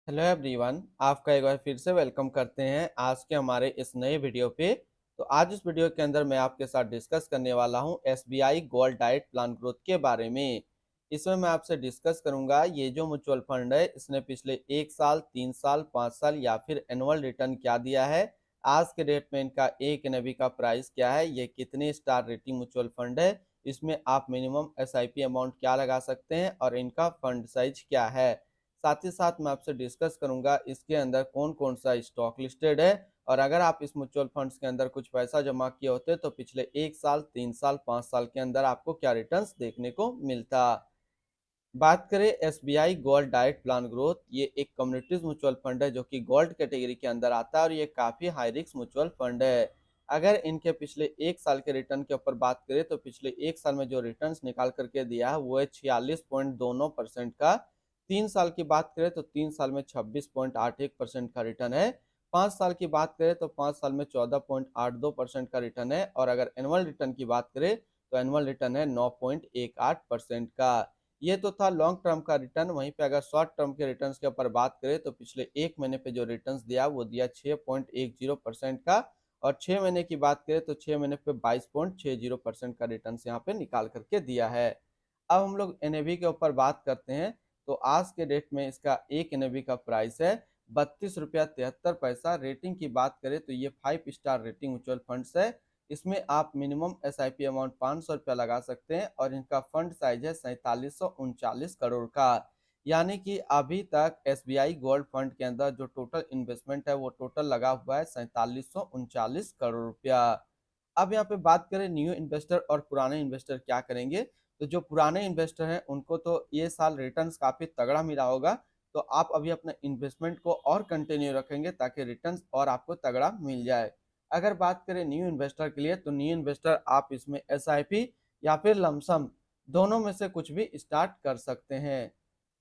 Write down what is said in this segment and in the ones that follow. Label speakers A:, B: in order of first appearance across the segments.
A: Hello everyone, आपका एक बार फिर से वेलकम करते हैं आज के हमारे इस नए वीडियो पे। तो आज इस वीडियो के अंदर मैं आपके साथ डिस्कस करने वाला हूं SBI gold diet plan growth के बारे में। इसमें मैं आपसे डिस्कस करूंगा ये जो म्यूचुअल फंड है इसने पिछले 1 साल, 3 साल, 5 साल या फिर एनुअल रिटर्न क्या दिया है। आज के डेट में इनका एक एनएवी का प्राइस क्या है, ये कितने स्टार रेटिंग म्यूचुअल फंड है, इसमें आप मिनिमम एसआईपी अमाउंट क्या लगा सकते हैं और इनका फंड साइज क्या है। साथ ही साथ मैं आपसे डिस्कस करूंगा इसके अंदर कौन कौन सा स्टॉक लिस्टेड है और अगर आप इस म्यूचुअल फंड्स के अंदर कुछ पैसा जमा किए होते तो पिछले 1 साल, 3 साल, 5 साल के अंदर आपको क्या रिटर्न्स देखने को मिलता। बात करें SBI gold diet plan growth, ये एक कम्युनिटीज म्यूचुअल फंड है जो कि गोल्ड कैटेगरी के अंदर आता है और ये काफी हाई रिस्क म्यूचुअल फंड है। अगर इनके पिछले 1 साल के रिटर्न के ऊपर बात करें तो पिछले 1 साल में जो रिटर्न्स निकाल करके दिया है वो है 46.21% का। 3 साल की बात करें तो 3 साल में 26.81% का रिटर्न है। 5 साल की बात करें तो 5 साल में 14.82% का रिटर्न है और अगर एनुअल रिटर्न की बात करें तो एनुअल रिटर्न है 9.18% का। ये तो था लॉन्ग टर्म का रिटर्न। वहीं पे अगर शॉर्ट टर्म के रिटर्न्स के ऊपर बात करें तो पिछले एक महीने पे जो रिटर्न्स दिया वो दिया 6.10% का और 6 महीने की बात करें तो 6 महीने पे 22.60% का रिटर्न्स यहाँ पे निकाल करके दिया है। अब हम लोग एनएवी के ऊपर बात करते हैं तो आज के डेट में इसका एक एनएवी का प्राइस है 32 रुपया 73 पैसा। रेटिंग की बात करें तो ये 5 स्टार रेटिंग म्यूचुअल फंड्स है। इसमें आप मिनिमम एसआईपी अमाउंट 500 रुपया लगा सकते हैं और इनका फंड साइज है 4739 करोड़ का। यानी कि अभी तक एसबीआई गोल्ड फंड के अंदर जो टोटल इन्वेस्टमेंट है वो टोटल लगा हुआ है 4739 करोड़ रुपया। अब यहाँ पे बात करें न्यू इन्वेस्टर और पुराने इन्वेस्टर क्या करेंगे, तो जो पुराने इन्वेस्टर हैं उनको तो ये साल रिटर्न्स काफी तगड़ा मिला होगा। तो आप अभी अपने इन्वेस्टमेंट को और कंटिन्यू रखेंगे ताकि रिटर्न्स और आपको तगड़ा मिल जाए। अगर बात करें न्यू इन्वेस्टर के लिए तो न्यू इन्वेस्टर आप इसमें एसआईपी या फिर लमसम दोनों में से कुछ भी स्टार्ट कर सकते हैं।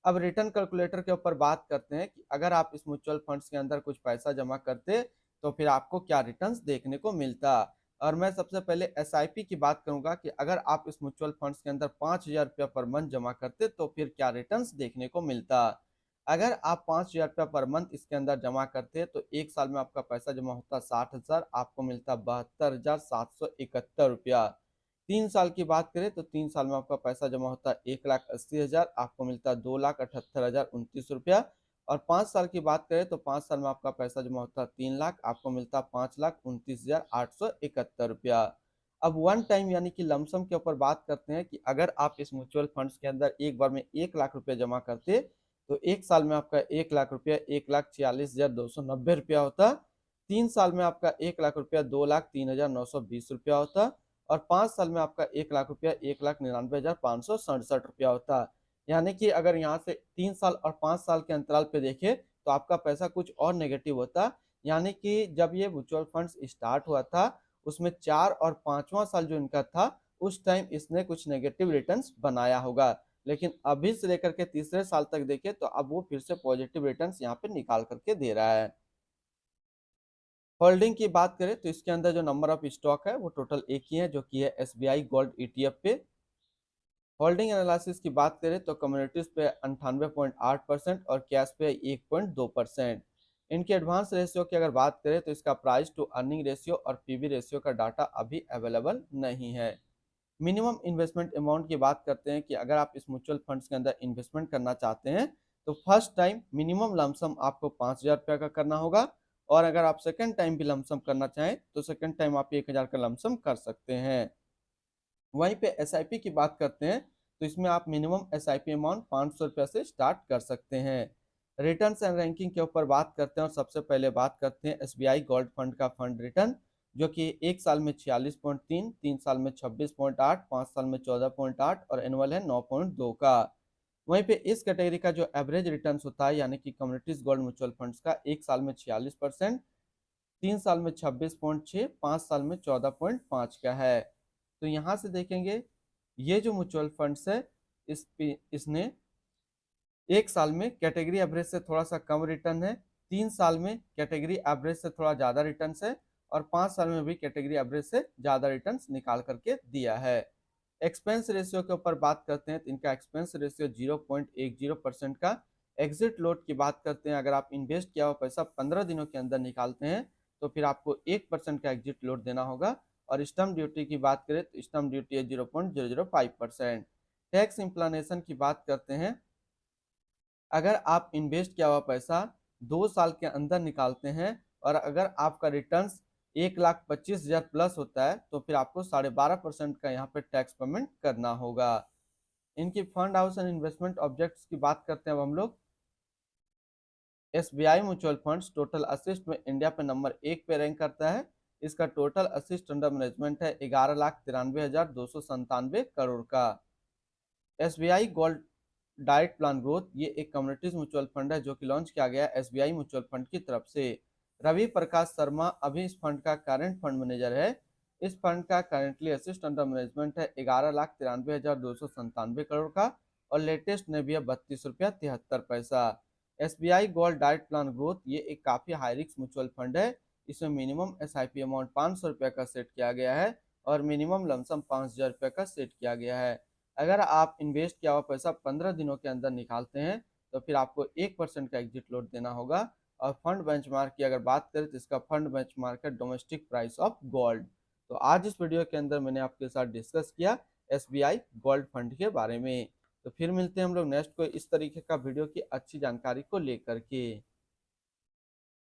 A: अब रिटर्न कैलकुलेटर के ऊपर बात करते हैं कि अगर आप इस म्यूचुअल फंड्स के अंदर कुछ पैसा जमा करते तो फिर आपको क्या रिटर्न्स देखने को मिलता। और मैं सबसे पहले एसआईपी की बात करूंगा कि अगर आप इस म्यूचुअल फंड्स के अंदर 5,000 रुपया पर मंथ जमा करते तो फिर क्या रिटर्न्स देखने को मिलता। अगर आप 5,000 रुपया पर मंथ इसके अंदर जमा करते तो एक साल में आपका पैसा जमा होता 60,000, आपको मिलता 72,771 रुपया। 3 साल की बात करें तो 3 साल में आपका पैसा जमा होता 1,80,000, आपको मिलता 2,78,029 रुपया। और 5 साल की बात करें तो 5 साल में आपका पैसा जमा होता 3 लाख, आपको मिलता 5,29,871 रुपया। अब वन टाइम यानी कि लमसम के ऊपर बात करते हैं कि अगर आप इस म्यूचुअल फंड्स के अंदर एक बार में 1 लाख रुपया जमा करते तो एक साल में आपका 1 लाख रुपया 1,46,290 रुपया होता। 3 साल में आपका 1 लाख रुपया 2,03,920 रुपया होता और 5 साल में आपका 1 लाख रुपया 1,99,567 रुपया होता। यानी कि अगर यहाँ से 3 साल और 5 साल के अंतराल पे देखें तो आपका पैसा कुछ और नेगेटिव होता। यानी कि जब ये म्यूचुअल फंड्स स्टार्ट हुआ था उसमें 4 और 5वां साल जो इनका था उस टाइम इसने कुछ नेगेटिव रिटर्न्स बनाया होगा, लेकिन अभी से लेकर के तीसरे साल तक देखें तो अब वो फिर से पॉजिटिव रिटर्न्स यहाँ पे निकाल करके दे रहा है। होल्डिंग की बात करें तो इसके अंदर जो नंबर ऑफ स्टॉक है वो टोटल एक ही है जो कि है एसबीआई गोल्ड ईटीएफ पे। होल्डिंग एनालिसिस की बात करें तो कम्युनिटीज पे 98.8% और कैश पे 1.2%। इनके एडवांस रेशियो की अगर बात करें तो इसका प्राइस टू अर्निंग रेशियो और पीवी रेशियो का डाटा अभी अवेलेबल नहीं है। मिनिमम इन्वेस्टमेंट अमाउंट की बात करते हैं कि अगर आप इस म्यूचुअल फंड्स के अंदर इन्वेस्टमेंट करना चाहते हैं तो फर्स्ट टाइम मिनिमम लमसम आपको 5,000 रुपया का करना होगा और अगर आप सेकंड टाइम भी लमसम करना चाहें तो सेकंड टाइम आप 1,000 का लमसम कर सकते हैं। वहीं पे एसआईपी की बात करते हैं तो इसमें आप मिनिमम एसआईपी अमाउंट 500 रुपया से स्टार्ट कर सकते हैं। रिटर्न्स एंड रैंकिंग के ऊपर बात करते हैं और सबसे पहले बात करते हैं एसबीआई गोल्ड फंड का फंड रिटर्न, जो कि एक साल में 46.3, 3 साल में 26.8, 5 साल में 14.8 और एनुअल है 9.2 का। वहीं पे इस कैटेगरी का जो एवरेज रिटर्न्स होता है यानी कि कम्युनिटीज गोल्ड म्यूचुअल फंड्स का एक साल में 46%, 3 साल में 26.6, 5 साल में 14.5 का है। तो यहाँ से देखेंगे ये जो म्यूचुअल फंड्स है इसने एक साल में कैटेगरी एवरेज से थोड़ा सा कम रिटर्न है, 3 साल में कैटेगरी एवरेज से थोड़ा ज्यादा रिटर्न है और 5 साल में भी कैटेगरी एवरेज से ज्यादा रिटर्न निकाल करके दिया है। एक्सपेंस रेशियो के ऊपर बात करते हैं तो इनका एक्सपेंस रेशियो 0.10% का एग्जिट लोड की बात करते हैं, अगर आप इन्वेस्ट किया हुआ पैसा 15 दिनों के अंदर निकालते हैं तो फिर आपको 1% का एग्जिट लोड देना होगा। और स्टम्प ड्यूटी की बात करें तो स्टम्प ड्यूटी है 0.005%। टैक्स इम्प्लानेशन की बात करते हैं, अगर आप इन्वेस्ट किया हुआ पैसा 2 साल के अंदर निकालते हैं और अगर आपका रिटर्न्स 1,25,000 प्लस होता है तो फिर आपको 12.5% का यहाँ पे टैक्स पेमेंट करना होगा। इनकी fund house and investment objects की बात करते हैं अब हम लोग। SBI mutual funds total assist में इंडिया पे नंबर 1 पे रैंक करता है। इसका टोटल असिस्ट अंडर मैनेजमेंट है 11,93,297 करोड़ का। SBI gold diet plan growth ये एक कम्युनिटीज म्यूचुअल फंड है जो कि लॉन्च किया गया एसबीआई म्यूचुअल फंड की तरफ से। रवि प्रकाश शर्मा अभी इस फंड का करंट फंड मैनेजर है। इस फंड का करेंटली असिस्ट अंडर मैनेजमेंट है 11,93,297 करोड़ का और लेटेस्ट ने भी है 32 रुपया 73 पैसा। SBI gold diet plan growth ये एक काफी हाई रिस्क म्यूचुअल फंड है। इसमें मिनिमम एसआईपी अमाउंट 500 रुपया का सेट किया गया है और मिनिमम लमसम 5,000 रुपया का सेट किया गया है। अगर आप इन्वेस्ट किया हुआ पैसा 15 दिनों के अंदर निकालते हैं तो फिर आपको 1% का एग्जिट लोड देना होगा। और फंड बेंचमार्क की अगर बात करें तो इसका फंड बेंचमार्क है डोमेस्टिक प्राइस ऑफ गोल्ड। तो आज इस वीडियो के अंदर मैंने आपके साथ डिस्कस किया एसबीआई गोल्ड फंड के बारे में। तो फिर मिलते हैं हम लोग नेक्स्ट को इस तरीके का वीडियो की अच्छी जानकारी को लेकर के।